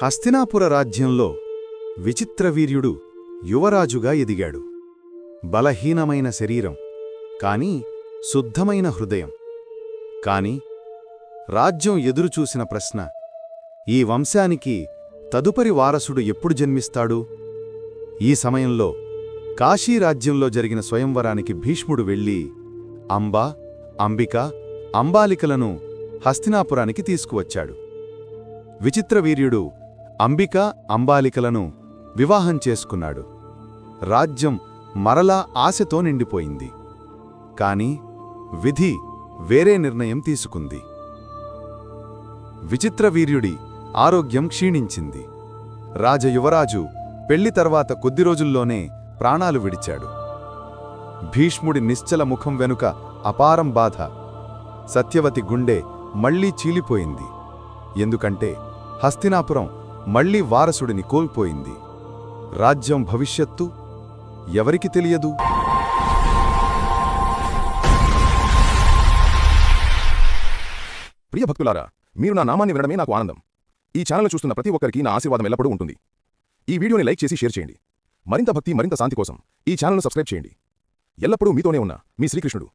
హస్తినాపుర రాజ్యంలో విచిత్రవీర్యుడు యువరాజుగా ఎదిగాడు. బలహీనమైన శరీరం, కాని శుద్ధమైన హృదయం. కాని రాజ్యం ఎదురుచూసిన ప్రశ్న, ఈ వంశానికి తదుపరి వారసుడు ఎప్పుడు జన్మిస్తాడు? ఈ సమయంలో కాశీరాజ్యంలో జరిగిన స్వయంవరానికి భీష్ముడు వెళ్ళి అంబా, అంబిక, అంబాలికలను హస్తినాపురానికి తీసుకువచ్చాడు. విచిత్రవీర్యుడు అంబిక, అంబాలికలను వివాహం చేసుకున్నాడు. రాజ్యం మరలా ఆశతో నిండిపోయింది. కాని విధి వేరే నిర్ణయం తీసుకుంది. విచిత్రవీర్యుడి ఆరోగ్యం క్షీణించింది. రాజయువరాజు పెళ్లి తర్వాత కొద్ది రోజుల్లోనే ప్రాణాలు విడిచాడు. భీష్ముడి నిశ్చల ముఖం వెనుక అపారం బాధ. సత్యవతి గుండె మళ్లీ చీలిపోయింది. ఎందుకంటే హస్తినాపురం మళ్లీ వారసుడిని కోల్పోయింది. రాజ్యం భవిష్యత్తు ఎవరికి తెలియదు. ప్రియ భక్తులారా, మీరు నా నామాన్ని వినడమే నాకు ఆనందం. ఈ ఛానల్ చూస్తున్న ప్రతి ఒక్కరికి నా ఆశీర్వాదం ఎల్లప్పుడూ ఉంటుంది. ఈ వీడియోని లైక్ చేసి షేర్ చేయండి. మరింత భక్తి, మరింత శాంతి కోసం ఈ ఛానల్ను సబ్స్క్రైబ్ చేయండి. ఎల్లప్పుడూ మీతోనే ఉన్న మీ శ్రీకృష్ణుడు.